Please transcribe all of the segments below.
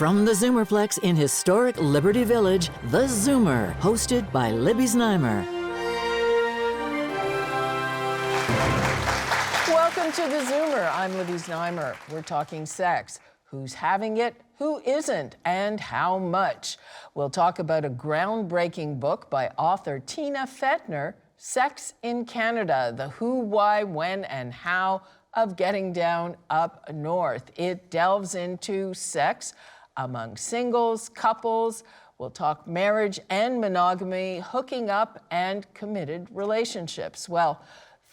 From the Zoomerplex in historic Liberty Village, theZoomer, hosted by Libby Znaimer. Welcome to theZoomer. I'm Libby Znaimer. We're talking sex. Who's having it, who isn't, and how much. We'll talk about a groundbreaking book by author Tina Fetner, Sex in Canada, the who, why, when, and how of getting down up north. It delves into sex among singles, couples. We'll talk marriage and monogamy, hooking up, and committed relationships. Well,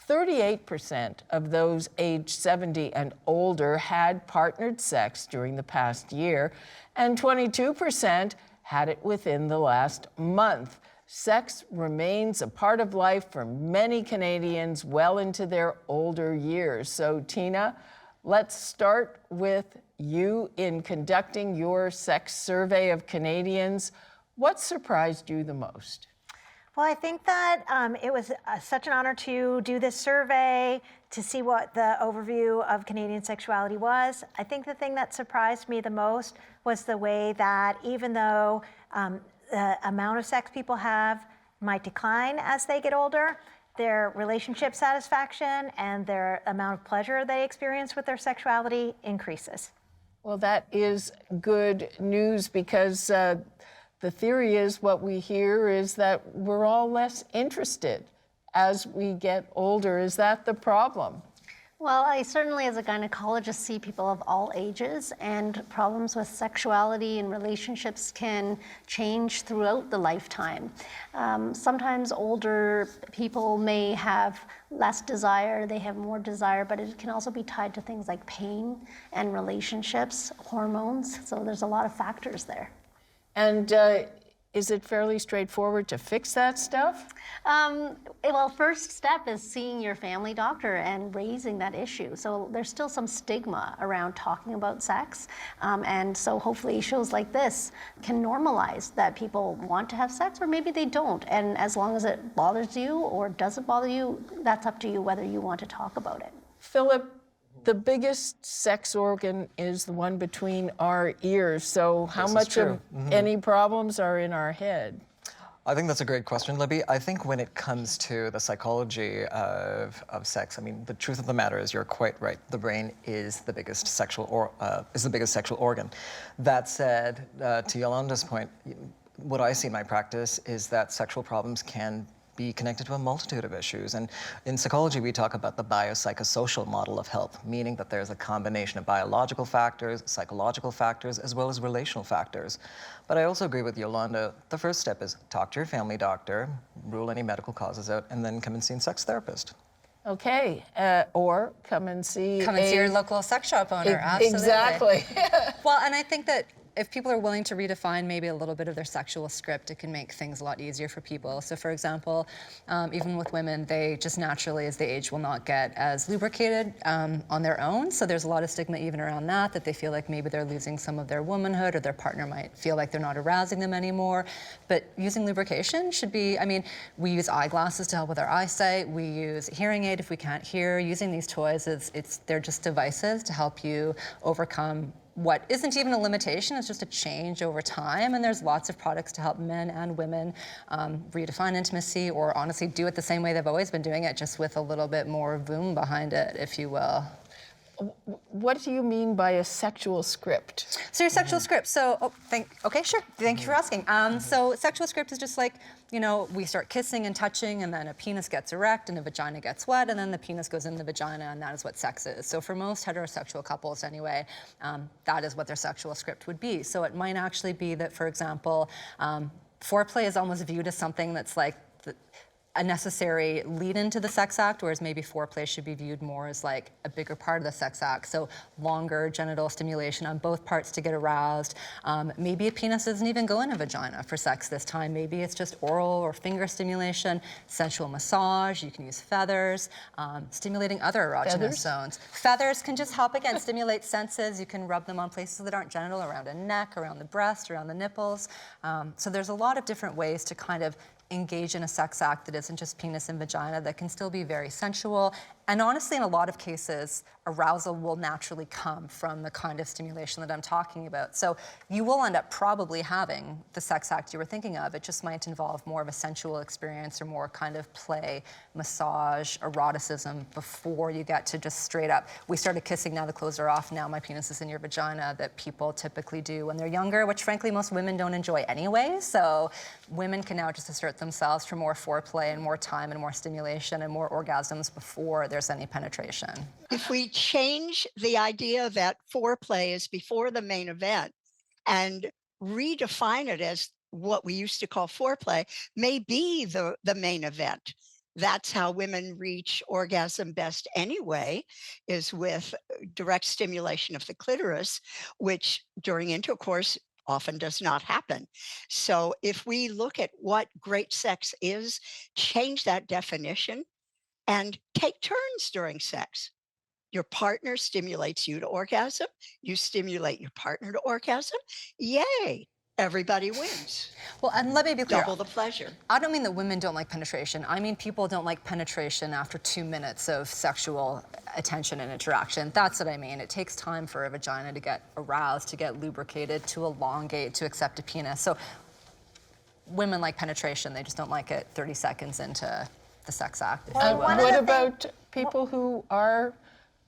38% of those aged 70 and older had partnered sex during the past year, and 22% had it within the last month. Sex remains a part of life for many Canadians well into their older years. So, Tina, let's start with you in conducting your sex survey of Canadians. What surprised you the most? Well, I think that it was such an honor to do this survey, to see what the overview of Canadian sexuality was. I think the thing that surprised me the most was the way that even though the amount of sex people have might decline as they get older, their relationship satisfaction and their amount of pleasure they experience with their sexuality increases. Well, that is good news because the theory is what we hear is that we're all less interested as we get older. Is that the problem? Well, I certainly, as a gynecologist, see people of all ages, and problems with sexuality and relationships can change throughout the lifetime. Sometimes older people may have less desire, they have more desire, but it can also be tied to things like pain and relationships, hormones, so there's a lot of factors there. And is it fairly straightforward to fix that stuff? Well, first step is seeing your family doctor and raising that issue. So there's still some stigma around talking about sex. And so hopefully shows like this can normalize that people want to have sex or maybe they don't. And as long as it bothers you or doesn't bother you, that's up to you whether you want to talk about it. Philip, the biggest sex organ is the one between our ears. So how much of any problems are in our head? I think that's a great question, Libby. I think when it comes to the psychology of sex, I mean, the truth of the matter is you're quite right. The brain is the biggest sexual organ. That said, to Yolanda's point, what I see in my practice is that sexual problems can be connected to a multitude of issues. And in psychology, we talk about the biopsychosocial model of health, meaning that there's a combination of biological factors, psychological factors, as well as relational factors. But I also agree with Yolanda. The first step is talk to your family doctor, rule any medical causes out, and then come and see a sex therapist. Okay, or come and see your local sex shop owner, absolutely. Exactly. Well, and I think that if people are willing to redefine maybe a little bit of their sexual script, it can make things a lot easier for people. So for example, even with women, they just naturally, as they age, will not get as lubricated on their own. So there's a lot of stigma even around that they feel like maybe they're losing some of their womanhood or their partner might feel like they're not arousing them anymore. But using lubrication should be, I mean, we use eyeglasses to help with our eyesight. We use hearing aid if we can't hear. Using these toys, they're just devices to help you overcome what isn't even a limitation, it's just a change over time. And there's lots of products to help men and women redefine intimacy or honestly do it the same way they've always been doing it, just with a little bit more boom behind it, if you will. What do you mean by a sexual script? So your sexual script, so, okay, sure, thank you for asking. So sexual script is just like, you know, we start kissing and touching and then a penis gets erect and a vagina gets wet and then the penis goes in the vagina and that is what sex is. So for most heterosexual couples anyway, that is what their sexual script would be. So it might actually be that, for example, foreplay is almost viewed as something that's like a necessary lead into the sex act, whereas maybe foreplay should be viewed more as like a bigger part of the sex act. So longer genital stimulation on both parts to get aroused. Maybe a penis doesn't even go in a vagina for sex this time. Maybe it's just oral or finger stimulation, sensual massage. You can use feathers, stimulating other erogenous zones. Feathers can just help, again, stimulate senses. You can rub them on places that aren't genital, around a neck, around the breast, around the nipples. So there's a lot of different ways to kind of engage in a sex act that isn't just penis and vagina, that can still be very sensual. And honestly, in a lot of cases, arousal will naturally come from the kind of stimulation that I'm talking about. So you will end up probably having the sex act you were thinking of. It just might involve more of a sensual experience or more kind of play, massage, eroticism before you get to just straight up, we started kissing, now the clothes are off, now my penis is in your vagina, that people typically do when they're younger, which frankly most women don't enjoy anyway. So women can now just assert themselves for more foreplay and more time and more stimulation and more orgasms before there's any penetration. If we change the idea that foreplay is before the main event and redefine it as what we used to call foreplay, may be the main event. That's how women reach orgasm best anyway, is with direct stimulation of the clitoris, which during intercourse often does not happen. So if we look at what great sex is, change that definition and take turns during sex. Your partner stimulates you to orgasm. You stimulate your partner to orgasm. Yay, everybody wins. Well, and let me be clear. Double the pleasure. I don't mean that women don't like penetration. I mean people don't like penetration after 2 minutes of sexual attention and interaction. That's what I mean. It takes time for a vagina to get aroused, to get lubricated, to elongate, to accept a penis. So women like penetration. They just don't like it 30 seconds into the sex act. What about people who are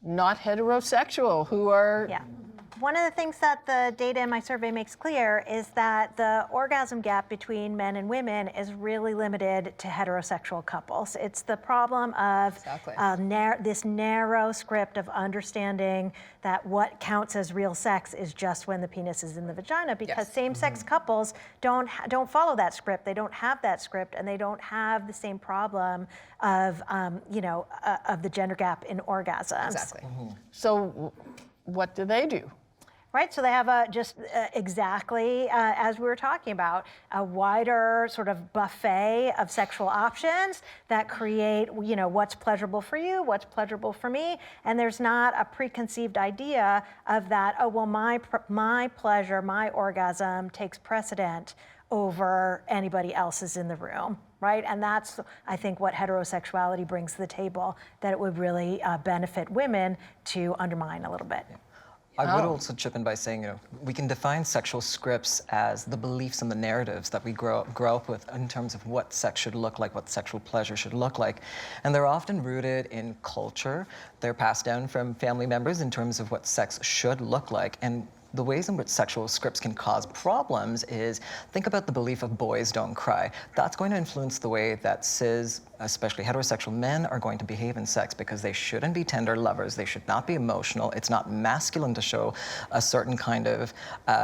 not heterosexual, who are... Yeah. One of the things that the data in my survey makes clear is that the orgasm gap between men and women is really limited to heterosexual couples. It's the problem of this narrow script of understanding that what counts as real sex is just when the penis is in the vagina, because same-sex couples don't follow that script. They don't have that script, and they don't have the same problem of of the gender gap in orgasms. Exactly. So what do they do? Right, so they have exactly as we were talking about, a wider sort of buffet of sexual options that create, what's pleasurable for you, what's pleasurable for me, and there's not a preconceived idea of that, oh, well, my pleasure, my orgasm takes precedent over anybody else's in the room, right? And that's, I think, what heterosexuality brings to the table, that it would really benefit women to undermine a little bit. Yeah. I would also chip in by saying, we can define sexual scripts as the beliefs and the narratives that we grow up with in terms of what sex should look like, what sexual pleasure should look like. And they're often rooted in culture. They're passed down from family members in terms of what sex should look like. And the ways in which sexual scripts can cause problems is, think about the belief of boys don't cry. That's going to influence the way that cis, especially heterosexual men, are going to behave in sex, because they shouldn't be tender lovers. They should not be emotional. It's not masculine to show a certain kind of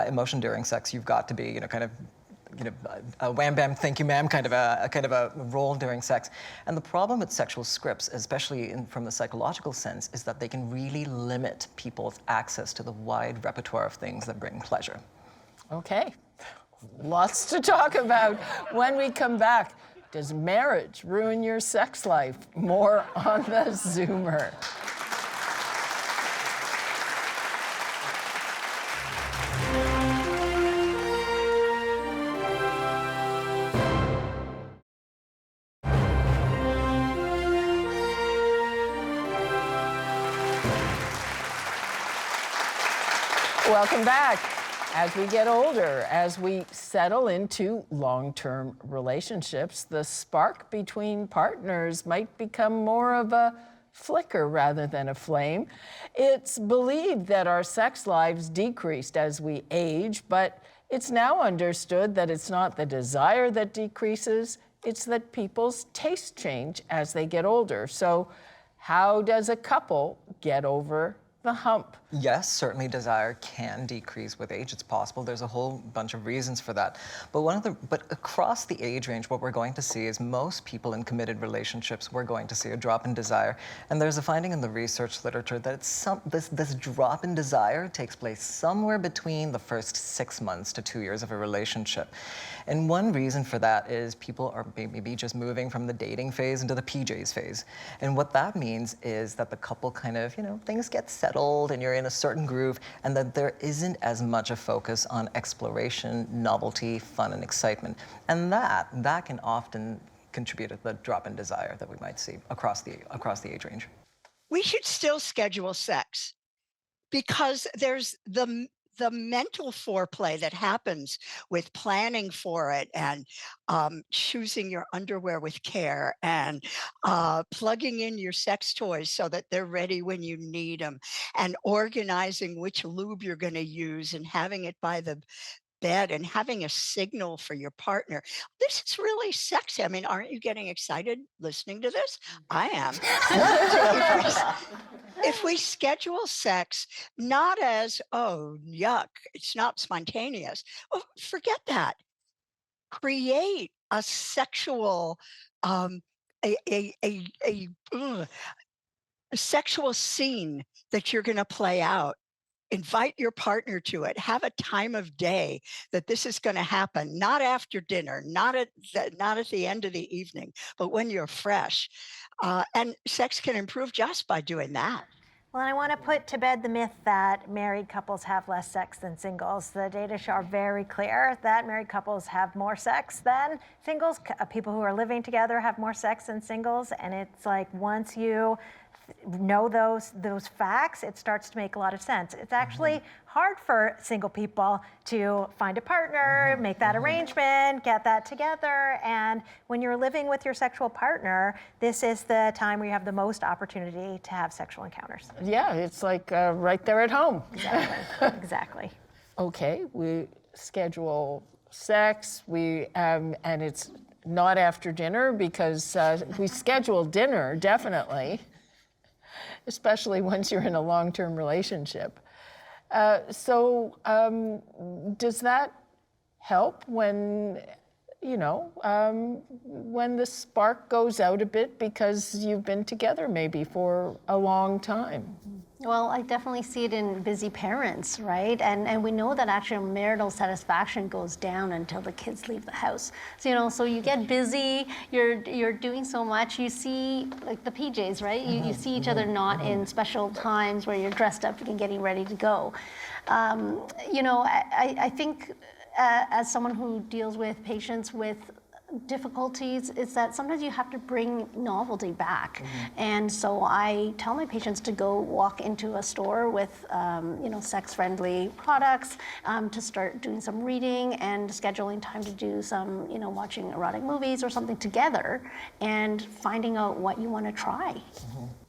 emotion during sex. You've got to be, a wham bam, thank you ma'am kind of a role during sex. And the problem with sexual scripts, especially from the psychological sense, is that they can really limit people's access to the wide repertoire of things that bring pleasure. Okay, lots to talk about. When we come back, does marriage ruin your sex life? More on the Zoomer. Welcome back. As we get older, as we settle into long-term relationships, the spark between partners might become more of a flicker rather than a flame. It's believed that our sex lives decreased as we age, but it's now understood that it's not the desire that decreases, it's that people's tastes change as they get older. So how does a couple get over the hump? Yes, certainly desire can decrease with age. It's possible. There's a whole bunch of reasons for that. But across the age range, what we're going to see is most people in committed relationships, we're going to see a drop in desire. And there's a finding in the research literature that this drop in desire takes place somewhere between the first 6 months to 2 years of a relationship. And one reason for that is people are maybe just moving from the dating phase into the PJs phase. And what that means is that the couple kind of, things get set settled and you're in a certain groove, and that there isn't as much a focus on exploration, novelty, fun, and excitement. And that can often contribute to the drop in desire that we might see across the age range. We should still schedule sex because there's the mental foreplay that happens with planning for it and choosing your underwear with care and plugging in your sex toys so that they're ready when you need them and organizing which lube you're going to use and having it by the bed and having a signal for your partner. This is really sexy. I mean, aren't you getting excited listening to this? I am. If we schedule sex not as, oh, yuck, it's not spontaneous, well, forget that. Create a sexual, a sexual scene that you're going to play out. Invite your partner to it. Have a time of day that this is going to happen, not after dinner, not at the end of the evening, but when you're fresh. And sex can improve just by doing that. Well, I want to put to bed the myth that married couples have less sex than singles. The data are very clear that married couples have more sex than singles. People who are living together have more sex than singles. And it's like once you know those facts, it starts to make a lot of sense. It's actually hard for single people to find a partner, make that arrangement, get that together. And when you're living with your sexual partner, this is the time where you have the most opportunity to have sexual encounters. Yeah, it's like right there at home. Exactly. Exactly. Okay, we schedule sex, and it's not after dinner because we schedule dinner, definitely, especially once you're in a long-term relationship. So does that help when, when the spark goes out a bit because you've been together maybe for a long time? Well, I definitely see it in busy parents, right? And we know that actually marital satisfaction goes down until the kids leave the house. So, so you get busy, you're doing so much, you see like the PJs, right? You see each other not in special times where you're dressed up and getting ready to go. I think as someone who deals with patients with difficulties, is that sometimes you have to bring novelty back. And so I tell my patients to go walk into a store with sex-friendly products, to start doing some reading and scheduling time to do some, watching erotic movies or something together and finding out what you want to try.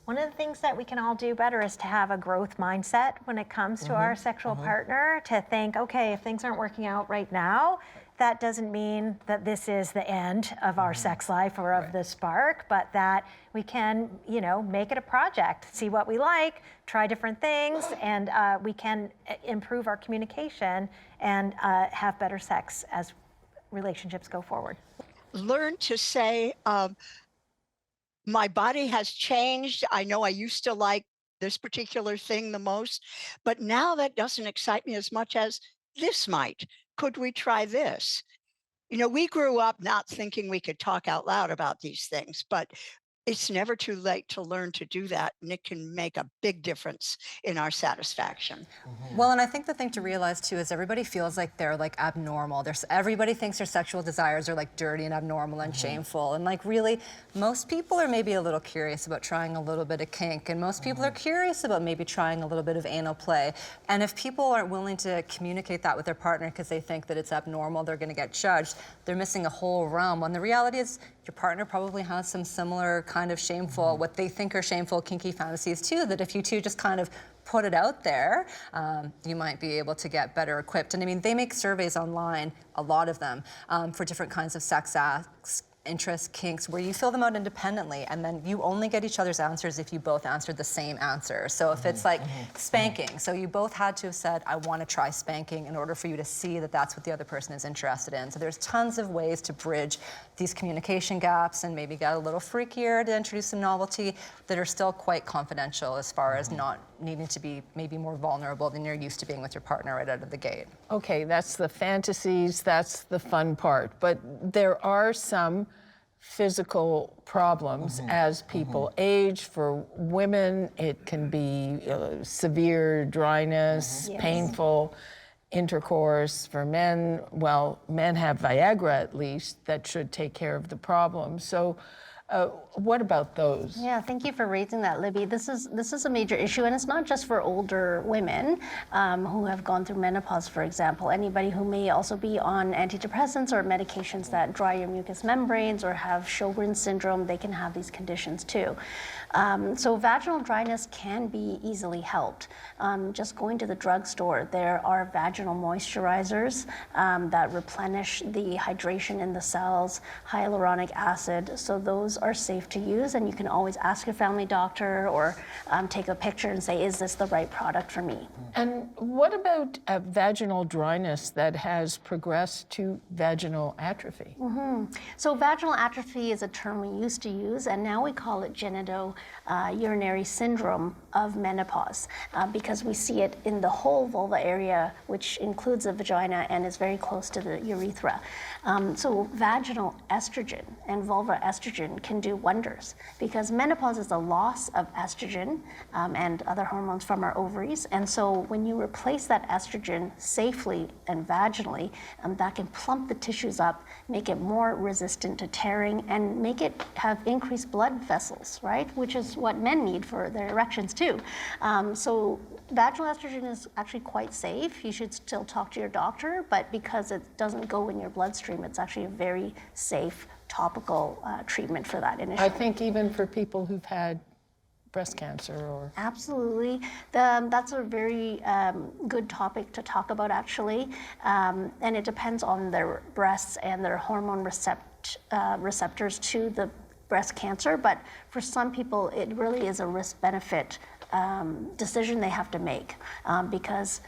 One of the things that we can all do better is to have a growth mindset when it comes to our sexual partner, to think, okay, if things aren't working out right now, that doesn't mean that this is the end of our sex life or of the spark, but that we can, make it a project, see what we like, try different things, and we can improve our communication and have better sex as relationships go forward. Learn to say, my body has changed. I know I used to like this particular thing the most, but now that doesn't excite me as much as this might. Could we try this? We grew up not thinking we could talk out loud about these things, but it's never too late to learn to do that, and it can make a big difference in our satisfaction. Well, and I think the thing to realize too is everybody feels like they're like abnormal. Everybody thinks their sexual desires are like dirty and abnormal and shameful. And like really, most people are maybe a little curious about trying a little bit of kink, and most people are curious about maybe trying a little bit of anal play. And if people aren't willing to communicate that with their partner because they think that it's abnormal, they're going to get judged, they're missing a whole realm. When the reality is your partner probably has some similar kind of shameful, what they think are shameful, kinky fantasies too, that if you two just kind of put it out there, you might be able to get better equipped. And I mean, they make surveys online, a lot of them, for different kinds of sex acts, interests, kinks, where you fill them out independently, and then you only get each other's answers if you both answered the same answer. So if it's like spanking, so you both had to have said, I want to try spanking, in order for you to see that that's what the other person is interested in. So there's tons of ways to bridge these communication gaps and maybe get a little freakier to introduce some novelty that are still quite confidential as far as not needing to be maybe more vulnerable than you're used to being with your partner right out of the gate. Okay, that's the fantasies, that's the fun part. But there are some physical problems as people age. For women, it can be severe dryness, painful intercourse. For men, well, men have Viagra at least that should take care of the problem. So what about those? Yeah, thank you for raising that, Libby. This is a major issue, and it's not just for older women who have gone through menopause, for example. Anybody who may also be on antidepressants or medications that dry your mucous membranes or have Sjogren's syndrome, they can have these conditions too. So vaginal dryness can be easily helped. Just going to the drugstore, there are vaginal moisturizers that replenish the hydration in the cells, hyaluronic acid. So those are safe to use, and you can always ask your family doctor or take a picture and say, is this the right product for me? And what about vaginal dryness that has progressed to vaginal atrophy? So vaginal atrophy is a term we used to use, and now we call it genitourinary syndrome of menopause because we see it in the whole vulva area, which includes the vagina and is very close to the urethra. So vaginal estrogen and vulvar estrogen can do wonders because menopause is a loss of estrogen and other hormones from our ovaries. And so when you replace that estrogen safely and vaginally, that can plump the tissues up, make it more resistant to tearing, and make it have increased blood vessels, right? Which is what men need for their erections too. So vaginal estrogen is actually quite safe. You should still talk to your doctor, but because it doesn't go in your bloodstream, it's actually a very safe topical treatment for that initially. I think even for people who've had breast cancer or... Absolutely. That's a very good topic to talk about, actually. And it depends on their breasts and their hormone receptors to the breast cancer. But for some people, it really is a risk-benefit decision they have to make because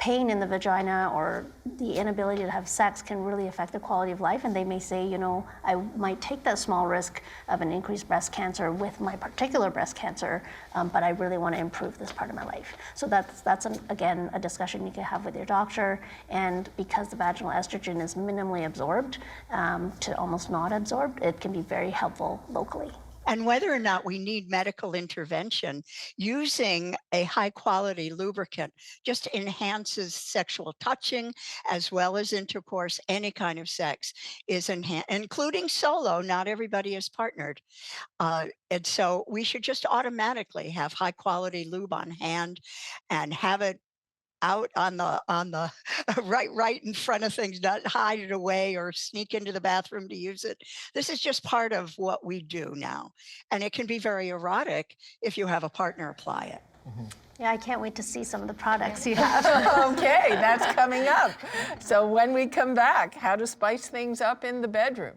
pain in the vagina or the inability to have sex can really affect the quality of life, and they may say, you know, I might take that small risk of an increased breast cancer with my particular breast cancer, but I really want to improve this part of my life. So that's again, a discussion you can have with your doctor, and because the vaginal estrogen is minimally absorbed to almost not absorbed, it can be very helpful locally. And whether or not we need medical intervention, using a high quality lubricant just enhances sexual touching as well as intercourse, any kind of sex is including solo. Not everybody is partnered. And so we should just automatically have high quality lube on hand and have it out on the right in front of things, not hide it away or sneak into the bathroom to use it. This is just part of what we do now. And it can be very erotic if you have a partner apply it. Yeah, I can't wait to see some of the products you have. Okay, that's coming up. So when we come back, how to spice things up in the bedroom.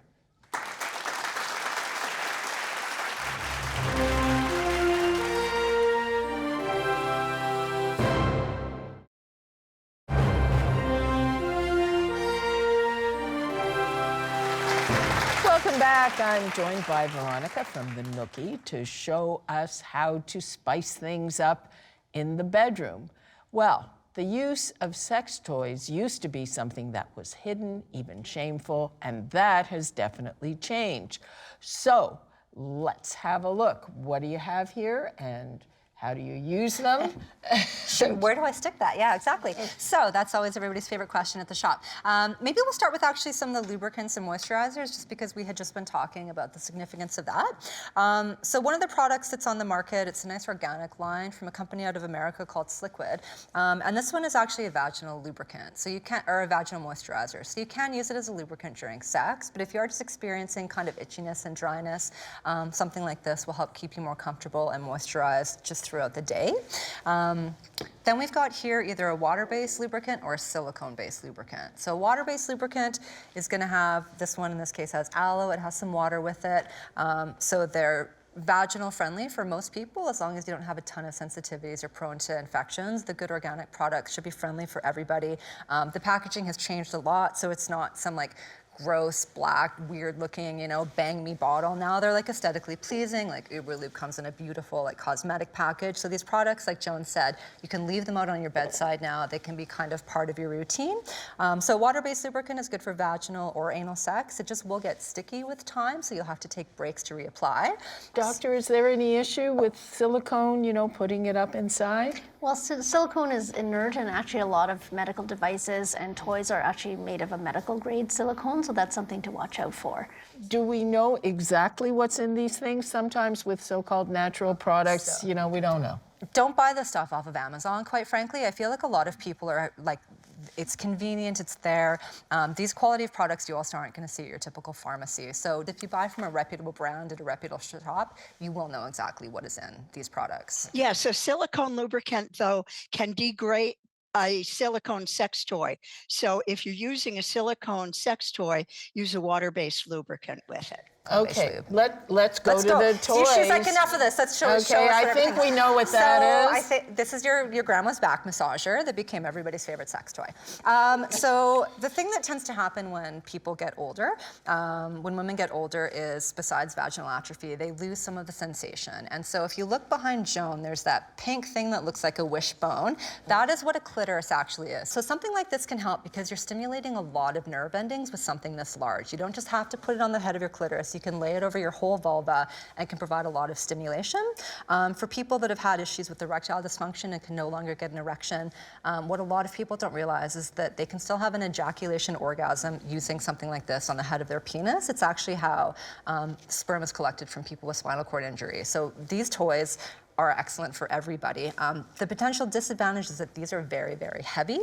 Welcome back. I'm joined by Veronica from the Nookie to show us how to spice things up in the bedroom. Well, the use of sex toys used to be something that was hidden, even shameful, and that has definitely changed. So let's have a look. What do you have here, and how do you use them? Where do I stick that? Yeah, exactly. So that's always everybody's favorite question at the shop. Maybe we'll start with actually some of the lubricants and moisturizers, just because we had just been talking about the significance of that. So one of the products that's on the market, it's a nice organic line from a company out of America called Sliquid. And this one is actually a vaginal lubricant, so you can, or a vaginal moisturizer. So you can use it as a lubricant during sex, but if you are just experiencing kind of itchiness and dryness, something like this will help keep you more comfortable and moisturized just throughout the day. Then we've got here either a water-based lubricant or a silicone-based lubricant. So water-based lubricant is going to have, this one in this case has aloe, it has some water with it. So they're vaginal friendly for most people, as long as you don't have a ton of sensitivities or prone to infections. The good organic products should be friendly for everybody. The packaging has changed a lot, so it's not some like gross, black, weird-looking, you know, bang me bottle. Now they're like aesthetically pleasing. Like Uber Lube comes in a beautiful like cosmetic package. So these products, like Joan said, you can leave them out on your bedside now. They can be kind of part of your routine. So water-based lubricant is good for vaginal or anal sex. It just will get sticky with time, so you'll have to take breaks to reapply. Doctor, is there any issue with silicone, you know, putting it up inside? Well, silicone is inert, and actually a lot of medical devices and toys are actually made of a medical grade silicone, so that's something to watch out for. Do we know exactly what's in these things? Sometimes with so-called natural products, you know, we don't know. Don't buy this stuff off of Amazon, quite frankly. I feel like a lot of people are like, it's convenient, it's there. These quality of products you also aren't going to see at your typical pharmacy. So if you buy from a reputable brand at a reputable shop, you will know exactly what is in these products. Yeah, so silicone lubricant, though, can degrade a silicone sex toy. So if you're using a silicone sex toy, use a water-based lubricant with it. Okay, let's go to the toys. She's like, enough of this. Let's show us. Okay, I think we know what that is. I think this is your grandma's back massager that became everybody's favorite sex toy. So the thing that tends to happen when people get older, when women get older, is besides vaginal atrophy, they lose some of the sensation. And so if you look behind Joan, there's that pink thing that looks like a wishbone. That is what a clitoris actually is. So something like this can help because you're stimulating a lot of nerve endings with something this large. You don't just have to put it on the head of your clitoris. You can lay it over your whole vulva and can provide a lot of stimulation. For people that have had issues with erectile dysfunction and can no longer get an erection, what a lot of people don't realize is that they can still have an ejaculation orgasm using something like this on the head of their penis. It's actually how sperm is collected from people with spinal cord injury. So these toys are excellent for everybody. The potential disadvantage is that these are very, very heavy.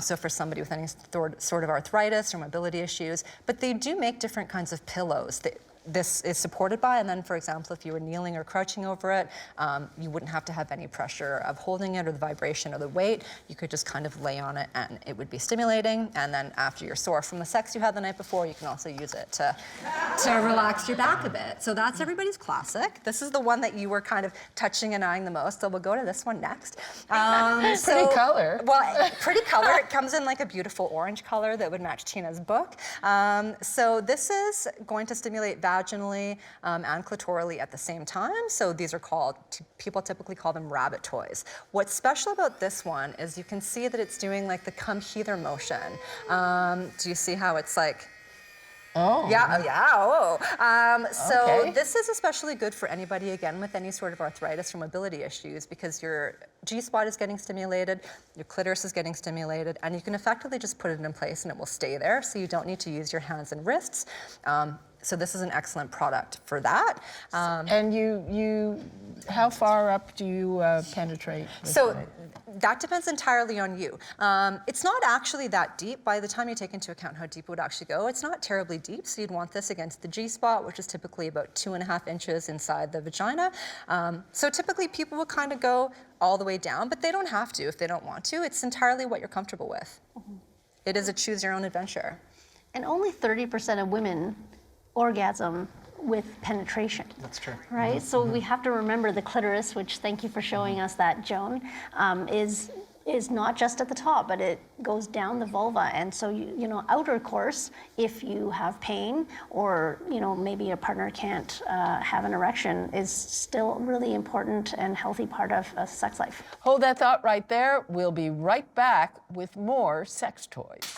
So for somebody with any sort of arthritis or mobility issues, but they do make different kinds of pillows that this is supported by, and then, for example, if you were kneeling or crouching over it, you wouldn't have to have any pressure of holding it or the vibration or the weight. You could just kind of lay on it and it would be stimulating, and then after you're sore from the sex you had the night before, you can also use it to relax your back a bit. So that's everybody's classic. This is the one that you were kind of touching and eyeing the most, so we'll go to this one next. Pretty color. Well, pretty color. It comes in like a beautiful orange color that would match Tina's book. So this is going to stimulate vaginally and clitorally at the same time. So these are called, people typically call them rabbit toys. What's special about this one is you can see that it's doing like the come hither motion. Do you see how it's like, oh. yeah, yeah, oh. So Okay. this is especially good for anybody, again, with any sort of arthritis or mobility issues, because your G-spot is getting stimulated, your clitoris is getting stimulated, and you can effectively just put it in place and it will stay there, so you don't need to use your hands and wrists. So this is an excellent product for that. And you, how far up do you penetrate? So that depends entirely on you. It's not actually that deep. By the time you take into account how deep it would actually go, it's not terribly deep. So you'd want this against the G-spot, which is typically about 2.5 inches inside the vagina. So typically people will kind of go all the way down, but they don't have to if they don't want to. It's entirely what you're comfortable with. Mm-hmm. It is a choose your own adventure. And only 30% of women orgasm with penetration. That's true. Right? So we have to remember the clitoris, which, thank you for showing us that, Joan, is not just at the top, but it goes down the vulva. And so, you know, outer course, if you have pain or, you know, maybe a partner can't have an erection, is still a really important and healthy part of a sex life. Hold that thought right there. We'll be right back with more sex toys.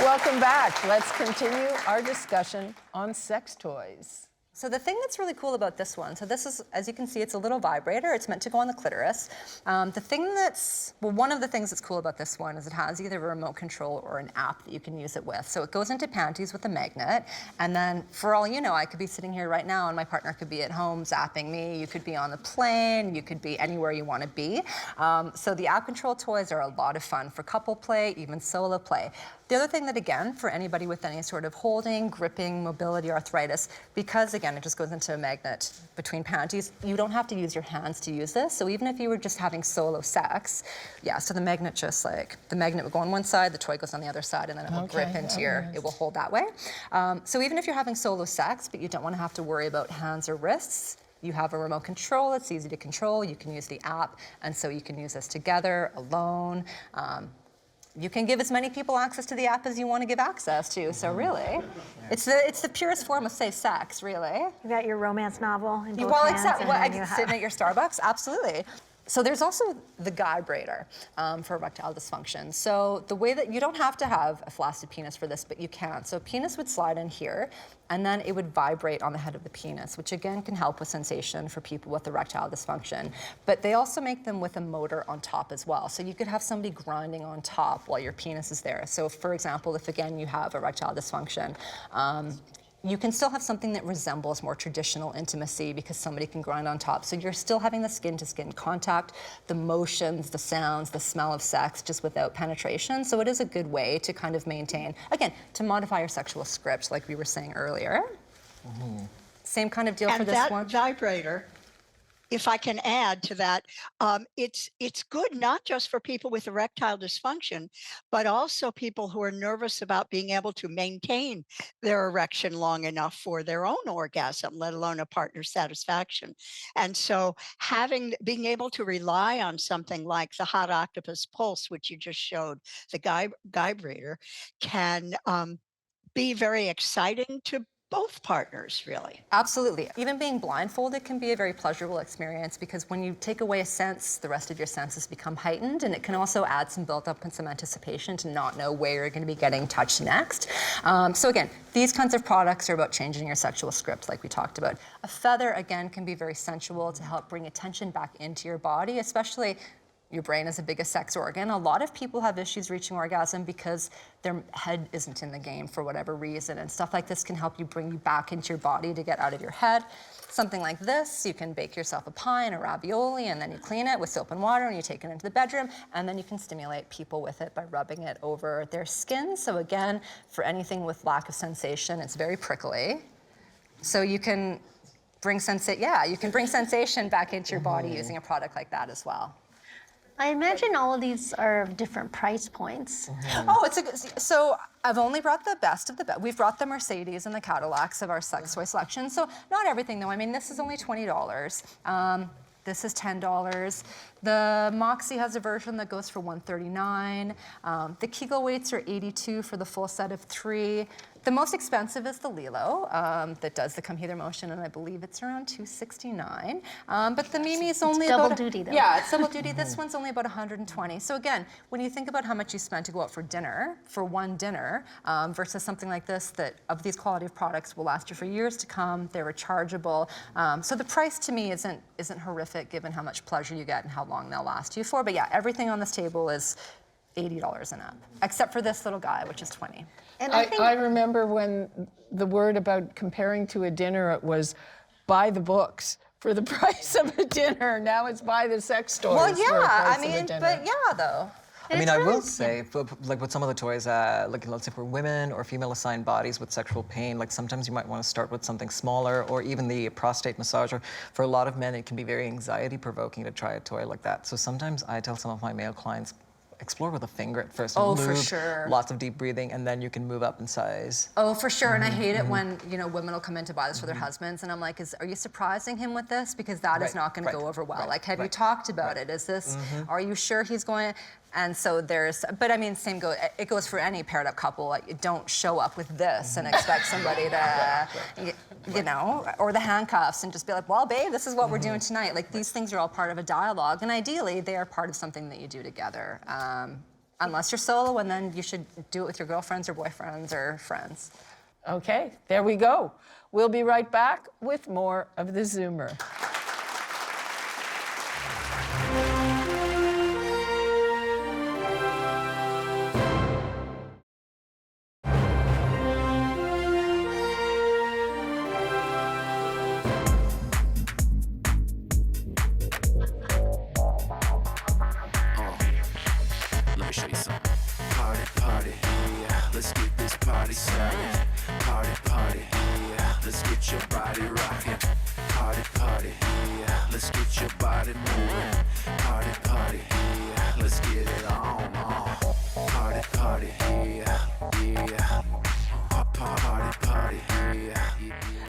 Welcome back. Let's continue our discussion on sex toys. So the thing that's really cool about this one, so this is, as you can see, it's a little vibrator. It's meant to go on the clitoris. The thing that's, well, one of the things that's cool about this one is it has either a remote control or an app that you can use it with. So it goes into panties with a magnet, and then for all you know, I could be sitting here right now and my partner could be at home zapping me. You could be on the plane. You could be anywhere you want to be. So the app control toys are a lot of fun for couple play, even solo play. The other thing that, again, for anybody with any sort of holding, gripping, mobility, arthritis, because, again, it just goes into a magnet between panties, you don't have to use your hands to use this. So even if you were just having solo sex, yeah, so the magnet just like, the magnet would go on one side, the toy goes on the other side, and then it will grip into your, it will hold that way. So even if you're having solo sex, but you don't want to have to worry about hands or wrists, you have a remote control, it's easy to control, you can use the app, and so you can use this together, alone. You can give as many people access to the app as you want to give access to, so really, it's the purest form of safe sex, really. You got your romance novel in both Well, hands, except and well, then you sitting have- at your Starbucks, absolutely. So there's also the vibrator for erectile dysfunction. So the way that you don't have to have a flaccid penis for this, but you can. So penis would slide in here, and then it would vibrate on the head of the penis, which again can help with sensation for people with erectile dysfunction. But they also make them with a motor on top as well. So you could have somebody grinding on top while your penis is there. So for example, if again you have erectile dysfunction, you can still have something that resembles more traditional intimacy because somebody can grind on top. So you're still having the skin-to-skin contact, the motions, the sounds, the smell of sex, just without penetration. So it is a good way to kind of maintain, again, to modify your sexual script, like we were saying earlier. Same kind of deal for this one. And that vibrator, if I can add to that, it's good not just for people with erectile dysfunction, but also people who are nervous about being able to maintain their erection long enough for their own orgasm, let alone a partner's satisfaction. And so being able to rely on something like the hot octopus pulse, which you just showed, the vibrator, can be very exciting to both partners, really. Absolutely. Even being blindfolded can be a very pleasurable experience because when you take away a sense, the rest of your senses become heightened, and it can also add some built-up and some anticipation to not know where you're going to be getting touched next. So again, these kinds of products are about changing your sexual script, like we talked about. A feather, again, can be very sensual to help bring attention back into your body, especially your brain is the biggest sex organ. A lot of people have issues reaching orgasm because their head isn't in the game for whatever reason, and stuff like this can help you bring you back into your body to get out of your head. Something like this, you can bake yourself a pie and a ravioli, and then you clean it with soap and water, and you take it into the bedroom, and then you can stimulate people with it by rubbing it over their skin. So again, for anything with lack of sensation, it's very prickly. So you can bring sensation back into your body using a product like that as well. I imagine all of these are of different price points. Oh, so I've only brought the best of the best. We've brought the Mercedes and the Cadillacs of our sex toy selection. So not everything though. I mean, this is only $20. This is $10. The Moxie has a version that goes for $139. The Kegel weights are $82 for the full set of 3. The most expensive is the Lilo that does the come hither motion, and I believe it's around $269. But the Mimi is only double about duty, though. Yeah, it's double duty. This one's only about $120. So again, when you think about how much you spend to go out for dinner, for one dinner, versus something like this that of these quality of products will last you for years to come. They're rechargeable. So the price to me isn't horrific given how much pleasure you get and how long they'll last you for. But yeah, everything on this table is $80 and up, except for this little guy, which is $20. And I remember when the word about comparing to a dinner, it was buy the books for the price of a dinner. Now it's buy the sex toys Well, for the yeah, price I mean, of a dinner. but yeah, though. I mean, I will say, like with some of the toys, like let's say for women or female-assigned bodies with sexual pain, like sometimes you might want to start with something smaller, or even the prostate massager. For a lot of men, it can be very anxiety-provoking to try a toy like that. So sometimes I tell some of my male clients, explore with a finger at first. Oh, lube, for sure. Lots of deep breathing, and then you can move up in size. Oh, for sure. And I hate it when, women will come in to buy this for their husbands, and I'm like, are you surprising him with this? Because that is not going to go over well. Like, have you talked about it? Is this, are you sure he's going? And so but I mean, it goes for any paired up couple. Like, you don't show up with this and expect somebody to, or the handcuffs and just be like, well, babe, this is what we're doing tonight. Like, these things are all part of a dialogue, and ideally, they are part of something that you do together. Unless you're solo, and then you should do it with your girlfriends or boyfriends or friends. Okay, there we go. We'll be right back with more of the Zoomer. Let me show you something. Party, party, yeah. party moving, party, yeah. Let's get it on. Party, yeah, yeah. Party, yeah.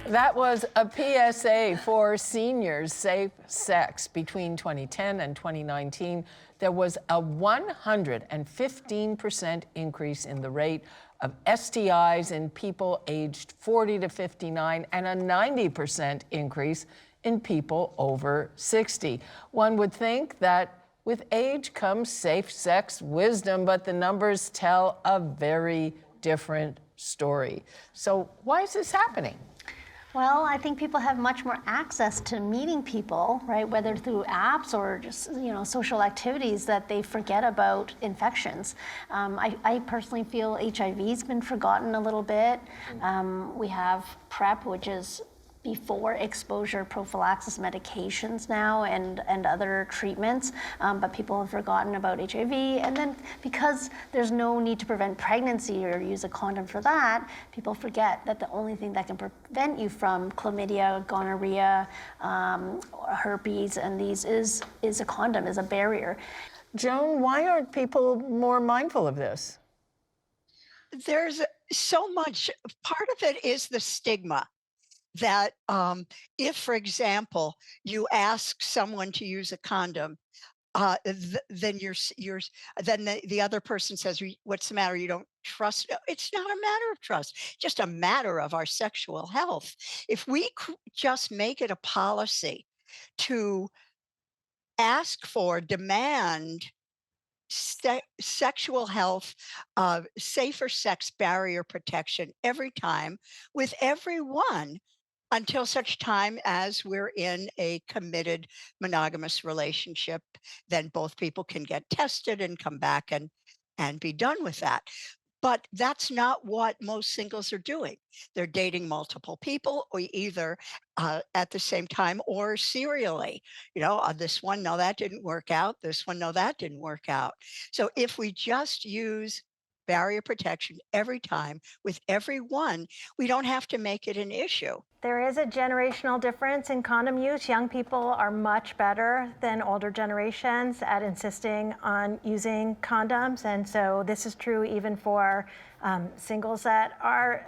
That was a PSA for seniors' safe sex. Between 2010 and 2019, there was a 115% increase in the rate of STIs in people aged 40 to 59 and a 90% increase in people over 60. One would think that with age comes safe sex wisdom, but the numbers tell a very different story. So why is this happening? Well, I think people have much more access to meeting people, right? Whether through apps or just, social activities, that they forget about infections. I personally feel HIV's been forgotten a little bit. We have PrEP, which is before exposure prophylaxis medications now and other treatments, but people have forgotten about HIV. And then because there's no need to prevent pregnancy or use a condom for that, people forget that the only thing that can prevent you from chlamydia, gonorrhea, herpes, and these is a condom, is a barrier. Joan, why aren't people more mindful of this? There's so much, part of it is the stigma. That if, for example, you ask someone to use a condom, then the other person says, "What's the matter? You don't trust?" No, it's not a matter of trust; just a matter of our sexual health. If we just make it a policy to ask for, demand sexual health, safer sex barrier protection every time with everyone, until such time as we're in a committed monogamous relationship, then both people can get tested and come back and be done with that. But that's not what most singles are doing. They're dating multiple people, or either at the same time or serially. This one, no, that didn't work out. This one, no, that didn't work out. So if we just use barrier protection every time with everyone, we don't have to make it an issue. There is a generational difference in condom use. Young people are much better than older generations at insisting on using condoms. And so this is true even for singles that are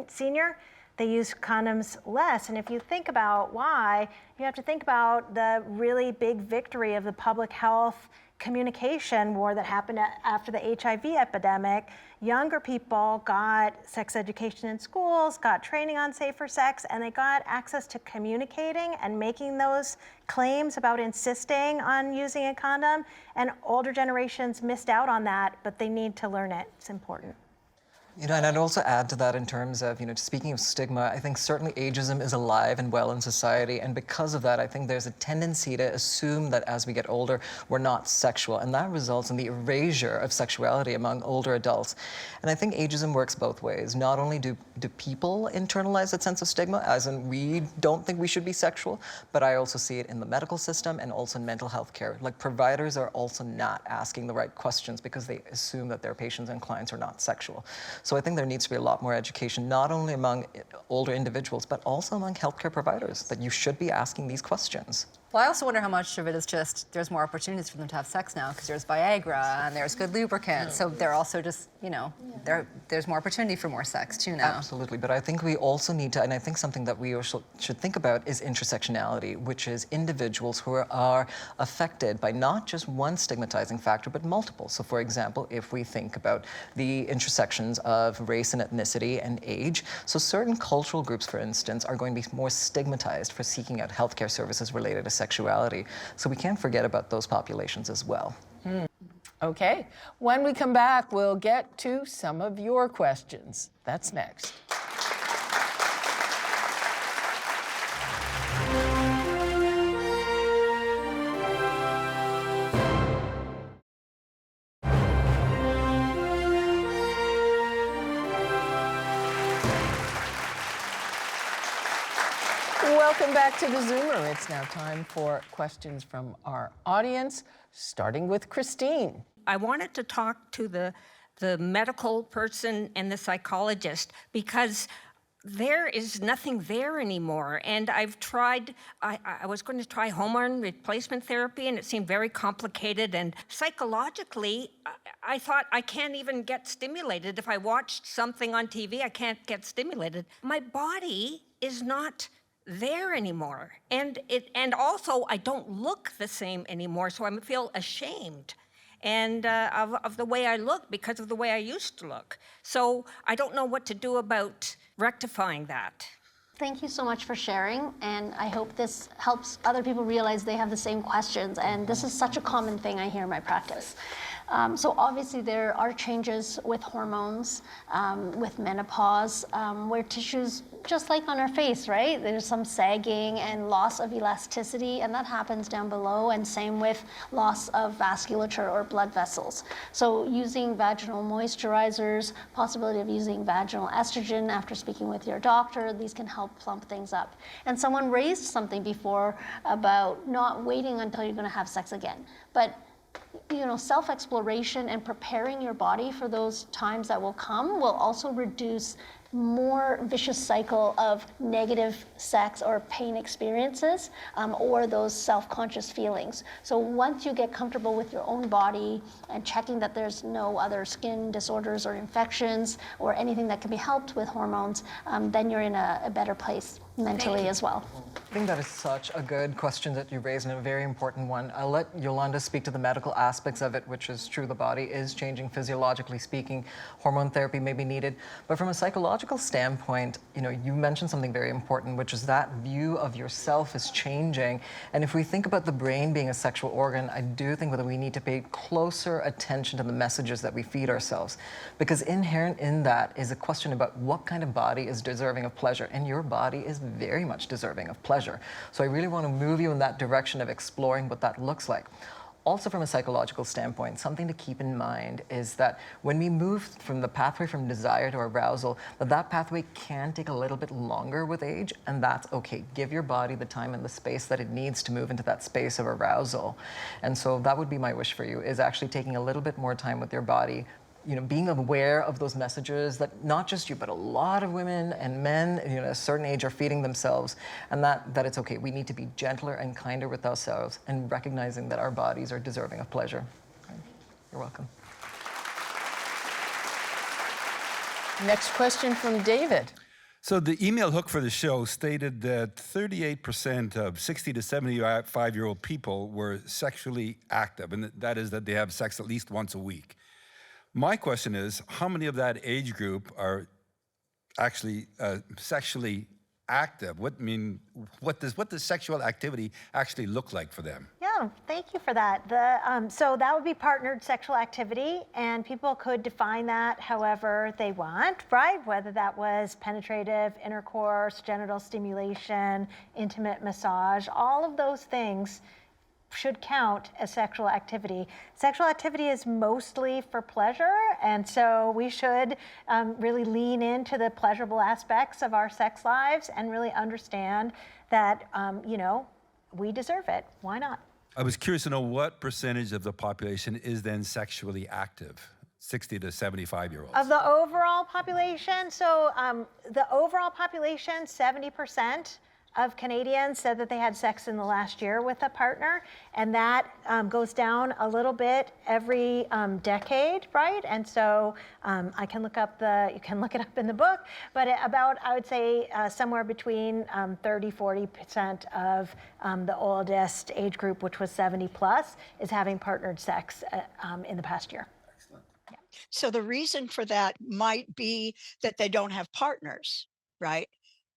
senior. They use condoms less. And if you think about why, you have to think about the really big victory of the public health communication war that happened after the HIV epidemic. Younger people got sex education in schools, got training on safer sex, and they got access to communicating and making those claims about insisting on using a condom. And older generations missed out on that, but they need to learn it. It's important. And I'd also add to that in terms of, speaking of stigma, I think certainly ageism is alive and well in society. And because of that, I think there's a tendency to assume that as we get older, we're not sexual. And that results in the erasure of sexuality among older adults. And I think ageism works both ways. Not only do people internalize that sense of stigma, as in we don't think we should be sexual, but I also see it in the medical system and also in mental health care. Like, providers are also not asking the right questions because they assume that their patients and clients are not sexual. So I think there needs to be a lot more education, not only among older individuals, but also among healthcare providers, that you should be asking these questions. Well, I also wonder how much of it is just there's more opportunities for them to have sex now because there's Viagra and there's good lubricants. So they're also just, there's more opportunity for more sex too now. Absolutely, but I think we also need to, and I think something that we also should think about is intersectionality, which is individuals who are affected by not just one stigmatizing factor, but multiple. So for example, if we think about the intersections of race and ethnicity and age, so certain cultural groups, for instance, are going to be more stigmatized for seeking out healthcare services related to sexuality. So we can't forget about those populations as well. Okay. When we come back, we'll get to some of your questions. That's next. Welcome back to theZoomer. It's now time for questions from our audience, starting with Christine. I wanted to talk to the medical person and the psychologist because there is nothing there anymore. And I've tried, I was going to try hormone replacement therapy, and it seemed very complicated. And psychologically, I thought I can't even get stimulated. If I watched something on TV, I can't get stimulated. My body is not there anymore. And also I don't look the same anymore, so I feel ashamed and of the way I look because of the way I used to look. So I don't know what to do about rectifying that. Thank you so much for sharing, and I hope this helps other people realize they have the same questions, and this is such a common thing I hear in my practice. So obviously there are changes with hormones, with menopause, where tissues, just like on our face, right? There's some sagging and loss of elasticity, and that happens down below, and same with loss of vasculature or blood vessels. So using vaginal moisturizers, possibility of using vaginal estrogen after speaking with your doctor, these can help plump things up. And someone raised something before about not waiting until you're gonna have sex again. But you know, self-exploration and preparing your body for those times that will come will also reduce more vicious cycle of negative sex or pain experiences, or those self-conscious feelings. So once you get comfortable with your own body and checking that there's no other skin disorders or infections or anything that can be helped with hormones, then you're in a better place mentally as well. I think that is such a good question that you raised, and a very important one. I'll let Yolanda speak to the medical aspects of it, which is true, the body is changing physiologically speaking. Hormone therapy may be needed. But from a psychological standpoint, you know, you mentioned something very important, which is that view of yourself is changing. And if we think about the brain being a sexual organ, I do think that we need to pay closer attention to the messages that we feed ourselves. Because inherent in that is a question about what kind of body is deserving of pleasure. And your body is very much deserving of pleasure. So I really want to move you in that direction of exploring what that looks like. Also from a psychological standpoint, something to keep in mind is that when we move from the pathway from desire to arousal, that pathway can take a little bit longer with age, and that's okay. Give your body the time and the space that it needs to move into that space of arousal. And so that would be my wish for you, is actually taking a little bit more time with your body, you know, being aware of those messages that not just you, but a lot of women and men, you know, at a certain age are feeding themselves, and that it's okay. We need to be gentler and kinder with ourselves and recognizing that our bodies are deserving of pleasure. You're welcome. Next question from David. So the email hook for the show stated that 38% of 60 to 75-year-old people were sexually active, and that is that they have sex at least once a week. My question is, how many of that age group are actually sexually active? What does sexual activity actually look like for them? Yeah, thank you for that. So that would be partnered sexual activity, and people could define that however they want, right? Whether that was penetrative, intercourse, genital stimulation, intimate massage, all of those things should count as sexual activity. Sexual activity is mostly for pleasure, and so we should really lean into the pleasurable aspects of our sex lives and really understand that, you know, we deserve it. Why not? I was curious to know what percentage of the population is then sexually active, 60 to 75-year-olds? Of the overall population, so the overall population, 70% of Canadians said that they had sex in the last year with a partner, and that goes down a little bit every decade, right? And so I can look up you can look it up in the book, but about, I would say, somewhere between 30-40% of the oldest age group, which was 70 plus, is having partnered sex in the past year. Excellent. Yeah. So the reason for that might be that they don't have partners, right?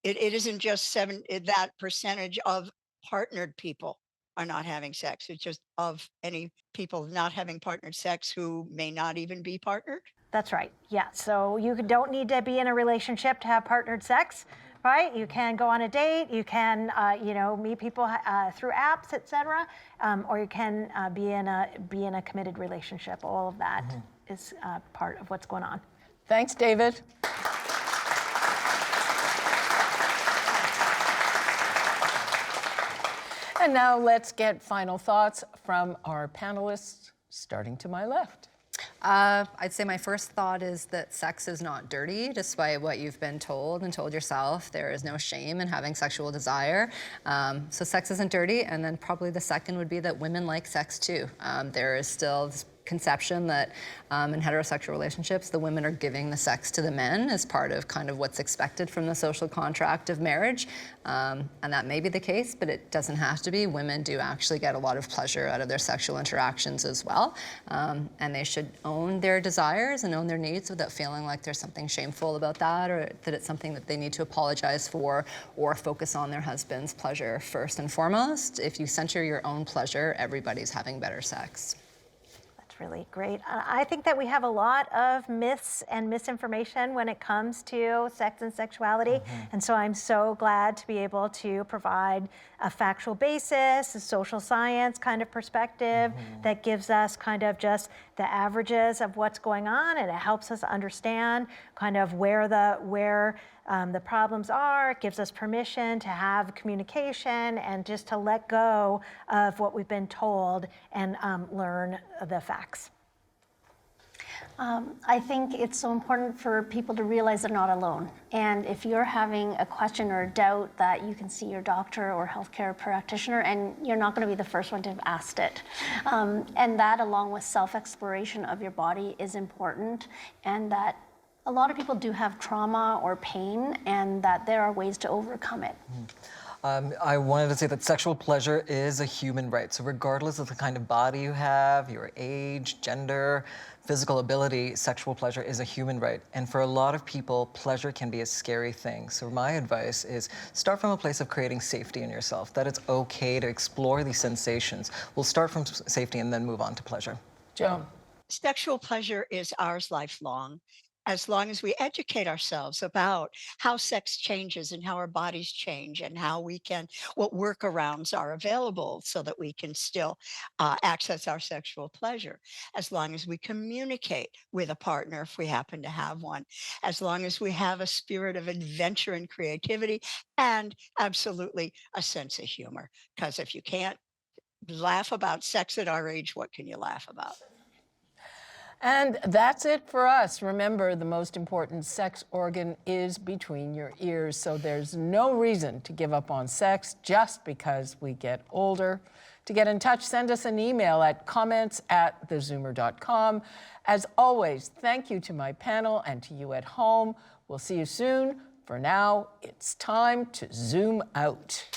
It isn't just that percentage of partnered people are not having sex. It's just of any people not having partnered sex who may not even be partnered. That's right. Yeah. So you don't need to be in a relationship to have partnered sex, right? You can go on a date. You can, you know, meet people through apps, etc., or you can be in a committed relationship. All of that is part of what's going on. Thanks, David. And now let's get final thoughts from our panelists, starting to my left. I'd say my first thought is that sex is not dirty, despite what you've been told and told yourself. There is no shame in having sexual desire. So sex isn't dirty. And then probably the second would be that women like sex too. There is still this conception that in heterosexual relationships, the women are giving the sex to the men as part of kind of what's expected from the social contract of marriage. And that may be the case, but it doesn't have to be. Women do actually get a lot of pleasure out of their sexual interactions as well. And they should own their desires and own their needs without feeling like there's something shameful about that, or that it's something that they need to apologize for or focus on their husband's pleasure first and foremost. If you center your own pleasure, everybody's having better sex. Really great. I think that we have a lot of myths and misinformation when it comes to sex and sexuality. And so I'm so glad to be able to provide a factual basis, a social science kind of perspective that gives us kind of just the averages of what's going on, and it helps us understand kind of where the problems are. It gives us permission to have communication and just to let go of what we've been told and learn the facts. I think it's so important for people to realize they're not alone. And if you're having a question or a doubt, that you can see your doctor or healthcare practitioner, and you're not going to be the first one to have asked it. And that, along with self-exploration of your body, is important, and that a lot of people do have trauma or pain, and that there are ways to overcome it. I wanted to say that sexual pleasure is a human right. So regardless of the kind of body you have, your age, gender, physical ability, sexual pleasure is a human right. And for a lot of people, pleasure can be a scary thing. So my advice is start from a place of creating safety in yourself, that it's okay to explore these sensations. We'll start from safety and then move on to pleasure. Joan. Sexual pleasure is ours lifelong, as long as we educate ourselves about how sex changes and how our bodies change and how we can, what workarounds are available so that we can still access our sexual pleasure, as long as we communicate with a partner if we happen to have one, as long as we have a spirit of adventure and creativity, and absolutely a sense of humor. Because if you can't laugh about sex at our age, what can you laugh about? And that's it for us. Remember, the most important sex organ is between your ears, so there's no reason to give up on sex just because we get older. To get in touch, send us an email at comments@thezoomer.com. As always, thank you to my panel and to you at home. We'll see you soon. For now, it's time to zoom out.